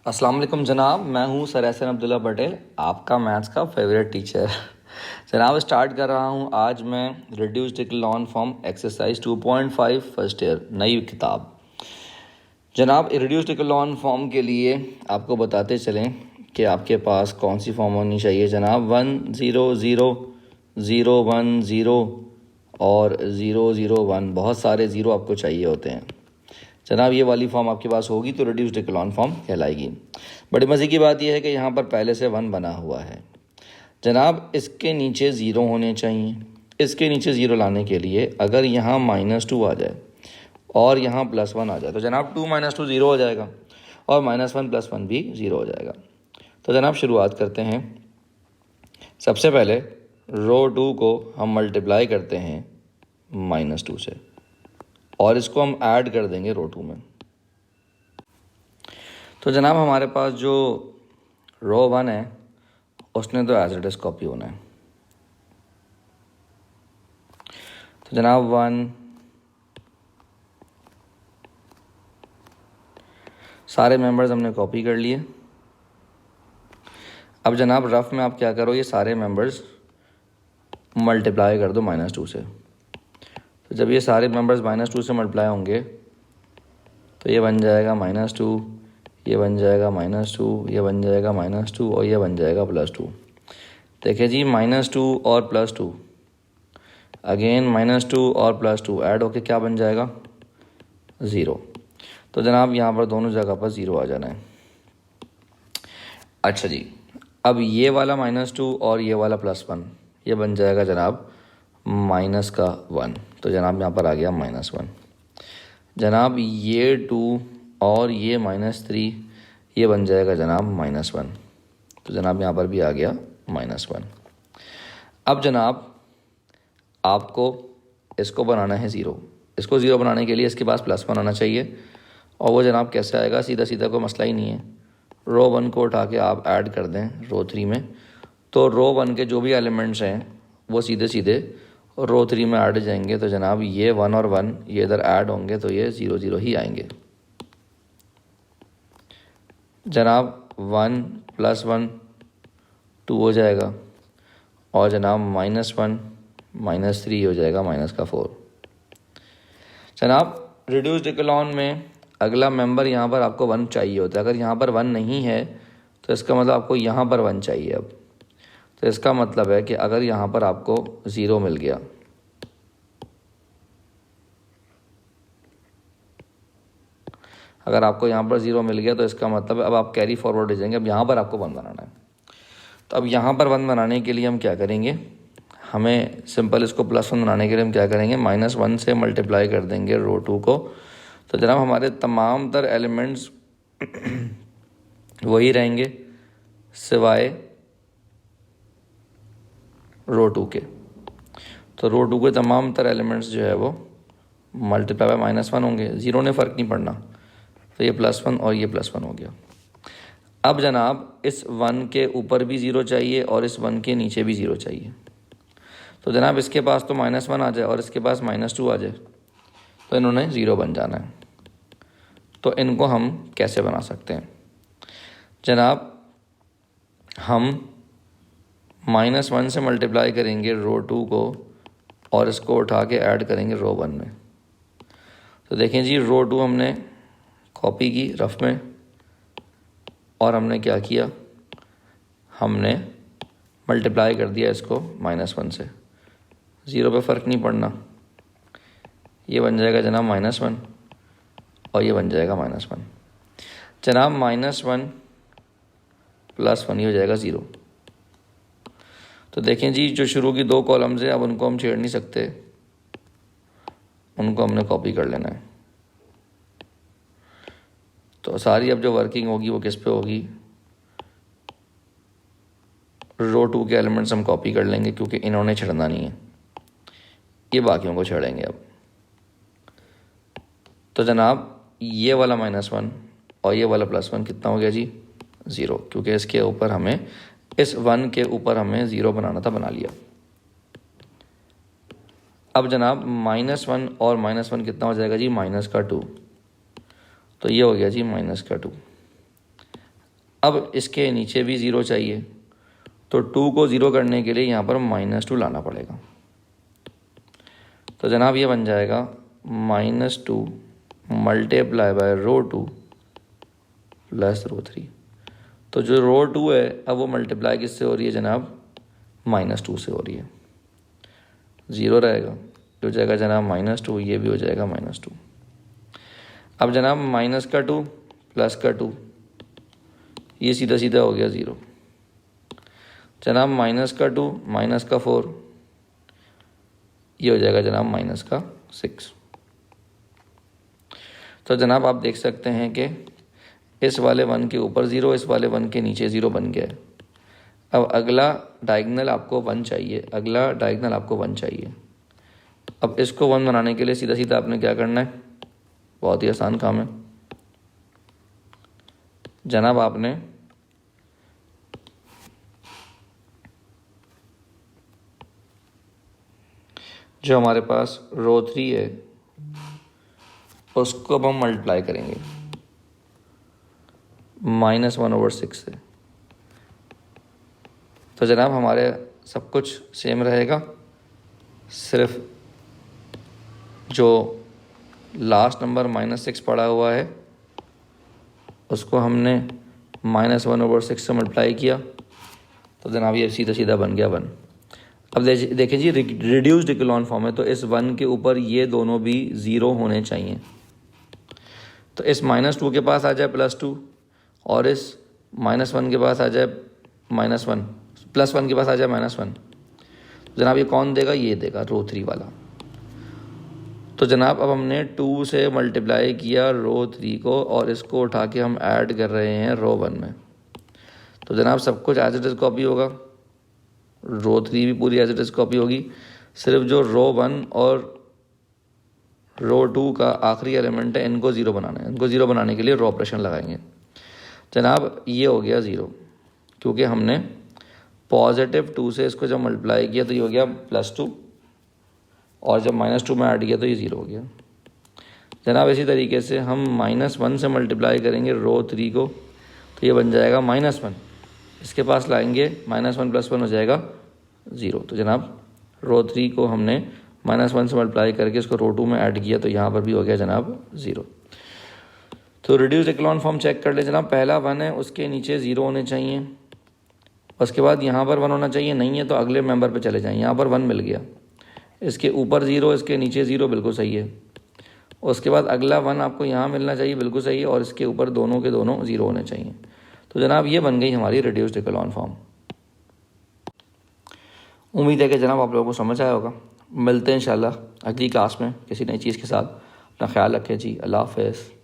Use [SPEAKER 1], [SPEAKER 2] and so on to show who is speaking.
[SPEAKER 1] अस्सलाम वालेकुम जनाब, मैं हूं सर एहसन अब्दुल्ला पटेल, आपका मैथ्स का फेवरेट टीचर। जनाब स्टार्ट कर रहा हूं आज मैं reduced echelon form exercise 2.5 first year नई किताब। जनाब रिड्यूस्ड इक्लोन फॉर्म के लिए आपको बताते चलें कि आपके पास कौन सी फॉर्म होनी चाहिए। जनाब 1 0 0 0 1 0 और 0 0 1, बहुत सारे ज़ीरो आपको चाहिए होते हैं। जनाब ये वाली फॉर्म आपके पास होगी तो रिड्यूस्ड इक्लोन फॉर्म कहलाएगी। बड़ी मज़े की बात यह है कि यहाँ पर पहले से 1 बना हुआ है। जनाब इसके नीचे ज़ीरो होने चाहिए। इसके नीचे ज़ीरो लाने के लिए अगर यहाँ -2 आ जाए और यहाँ +1 आ जाए तो जनाब 2 - 2 ज़ीरो हो जाएगा और -1 + 1 भी ज़ीरो हो जाएगा। तो जनाब शुरुआत करते हैं। सबसे पहले रो 2 को हम मल्टीप्लाई करते हैं -2 से और इसको हम ऐड कर देंगे रो 2 में। तो जनाब हमारे पास जो रो 1 है उसने तो एज इट इज़ कॉपी होना है। तो जनाब 1 सारे मेंबर्स हमने कॉपी कर लिए। अब जनाब रफ में आप क्या करो, ये सारे मेंबर्स मल्टीप्लाई कर दो -2 से। तो जब ये सारे मेंबर्स -2 से मल्टीप्लाई होंगे तो ये बन जाएगा -2, ये बन जाएगा -2, ये बन जाएगा -2 और ये बन जाएगा +2। देखिए जी -2 और +2 अगेन -2 और +2 ऐड होके क्या बन जाएगा 0। तो जनाब यहाँ पर दोनों जगह पर 0 आ जाना है। अच्छा जी, अब ये वाला -2 और ये वाला +1 ये बन जाएगा जनाब -1। तो जनाब यहाँ पर आ गया -1। जनाब ये 2 और ये -3 ये बन जाएगा जनाब -1। तो जनाब यहाँ पर भी आ गया -1। अब जनाब आपको इसको बनाना है 0। इसको 0 बनाने के लिए इसके पास +1 आना चाहिए और वो जनाब कैसे आएगा, सीधा सीधा कोई मसला ही नहीं है। रो 1 को उठा के आप ऐड कर दें रो 3 में, तो रो 1 के जो भी एलिमेंट्स हैं वो सीधे सीधे रो 3 में ऐड जाएंगे। तो जनाब ये 1 और 1 ये इधर ऐड होंगे तो ये 0 0 ही आएंगे। जनाब 1 + 1 2 हो जाएगा और जनाब -1 -3 हो जाएगा -4। जनाब रिड्यूस्ड इक्लोन में अगला मेंबर यहाँ पर आपको 1 चाहिए होता है। अगर यहाँ पर 1 नहीं है तो इसका मतलब आपको यहाँ पर 1 चाहिए। अब तो इसका मतलब है कि अगर यहाँ पर आपको 0 मिल गया अगर आपको यहाँ पर 0 मिल गया तो इसका मतलब अब आप कैरी फॉरवर्ड हो जाएंगे। अब यहाँ पर आपको 1 बनाना है। तो अब यहाँ पर 1 बनाने के लिए हम क्या करेंगे, हमें सिंपल इसको +1 बनाने के लिए हम क्या करेंगे, -1 से मल्टीप्लाई कर देंगे रो 2 को। तो जनाब हमारे तमाम तर एलिमेंट्स वही रहेंगे सिवाय रो 2 के। तो रो 2 के तमाम तर एलिमेंट्स जो है वो मल्टीप्लाई बाय -1 होंगे। 0 ने फ़र्क नहीं पड़ना। तो ये +1 और ये +1 हो गया। अब जनाब इस 1 के ऊपर भी 0 चाहिए और इस 1 के नीचे भी 0 चाहिए। तो जनाब इसके पास तो -1 आ जाए और इसके पास -2 आ जाए तो इन्होंने 0 बन जाना है। तो इनको हम कैसे बना सकते हैं जनाब, हम -1 से मल्टीप्लाई करेंगे रो 2 को और इसको उठा के ऐड करेंगे रो 1 में। तो देखें जी रो 2 हमने कॉपी की रफ में और हमने क्या किया, हमने मल्टीप्लाई कर दिया इसको -1 से। 0 पे फ़र्क नहीं पड़ना। ये बन जाएगा जनाब -1 और ये बन जाएगा -1। जनाब -1 + 1 ही हो जाएगा 0। तो देखें जी जो शुरू की 2 कॉलम्स हैं अब उनको हम छेड़ नहीं सकते, उनको हमने कॉपी कर लेना है। तो सारी अब जो वर्किंग होगी वो किस पे होगी, रो 2 के एलिमेंट्स हम कॉपी कर लेंगे क्योंकि इन्होंने छेड़ना नहीं है, ये बाकियों को छेड़ेंगे अब। तो जनाब ये वाला -1 और ये वाला +1 कितना हो गया जी 0, क्योंकि इसके ऊपर हमें इस 1 के ऊपर हमें 0 बनाना था, बना लिया। अब जनाब -1 और -1 कितना हो जाएगा जी -2। तो ये हो गया जी -2। अब इसके नीचे भी 0 चाहिए, तो 2 को 0 करने के लिए यहाँ पर -2 लाना पड़ेगा। तो जनाब ये बन जाएगा -2 मल्टीप्लाई बाय रो2 प्लस रो3। तो जो रो2 है अब वो मल्टीप्लाई किससे हो रही है जनाब, -2 से हो रही है। 0 रहेगा, हो जाएगा जनाब -2, ये भी हो जाएगा -2। अब जनाब माइनस का 2 प्लस का 2, ये सीधा सीधा हो गया 0। जनाब माइनस का 2 माइनस का 4, ये हो जाएगा जनाब -6। तो जनाब आप देख सकते हैं कि इस वाले 1 के ऊपर 0, इस वाले 1 के नीचे 0 बन गया है। अब अगला डायगोनल आपको 1 चाहिए, अगला डायगोनल आपको 1 चाहिए। अब इसको 1 बनाने के लिए सीधा सीधा आपने क्या करना है, बहुत ही आसान काम है जनाब। आपने जो हमारे पास रो3 है उसको अब हम मल्टीप्लाई करेंगे -1/6 से। तो जनाब हमारे सब कुछ सेम रहेगा, सिर्फ जो लास्ट नंबर -6 पड़ा हुआ है उसको हमने -1/6 से मल्टीप्लाई किया, तो जनाब ये सीधा सीधा बन गया 1। अब देखें जी, रिड्यूस्ड इक्लोन फॉर्म है, तो इस 1 के ऊपर ये दोनों भी 0 होने चाहिए। तो इस -2 के पास आ जाए +2 और इस -1 के पास आ जाए -1, +1 के पास आ जाए -1। जनाब ये कौन देगा, ये देगा रो3 वाला। तो जनाब अब हमने 2 से मल्टीप्लाई किया रो3 को और इसको उठा के हम ऐड कर रहे हैं रो1 में। तो जनाब सब कुछ एज इट इज़ कॉपी होगा, रो3 भी पूरी एज इट इज़ कॉपी होगी, सिर्फ जो रो1 और रो2 का आखिरी एलिमेंट है इनको 0 बनाना है। इनको 0 बनाने के लिए रो ऑपरेशन लगाएंगे। जनाब ये हो गया 0, क्योंकि हमने +2 से इसको जब मल्टीप्लाई किया तो ये हो गया +2 और जब -2 में ऐड किया तो ये 0 हो गया। जनाब इसी तरीके से हम -1 से मल्टीप्लाई करेंगे रो3 को, तो ये बन जाएगा -1। इसके पास लाएंगे -1 + 1 हो जाएगा 0। तो जनाब रो3 को हमने -1 से मल्टीप्लाई करके इसको रो2 में ऐड किया, तो यहाँ पर भी हो गया जनाब 0। तो रिड्यूस्ड इक्लोन फॉर्म चेक कर ले जनाब। पहला 1 है, उसके नीचे 0 होने चाहिए, उसके बाद यहाँ पर 1 होना चाहिए, नहीं है तो अगले मेंबर पे चले जाएं। यहाँ पर 1 मिल गया, इसके ऊपर 0, इसके नीचे 0, बिल्कुल सही है। उसके बाद अगला 1 आपको यहाँ मिलना चाहिए, बिल्कुल सही है, और इसके ऊपर दोनों के दोनों 0 होने चाहिए। तो जनाब ये बन गई हमारी रिड्यूस्ड इक्लोन फॉर्म। उम्मीद है कि जनाब आप लोगों को समझ आया होगा। मिलते हैं इंशाल्लाह अगली क्लास में किसी नई चीज़ के साथ। अपना ख्याल रखें जी, अल्लाह हाफ़िज़।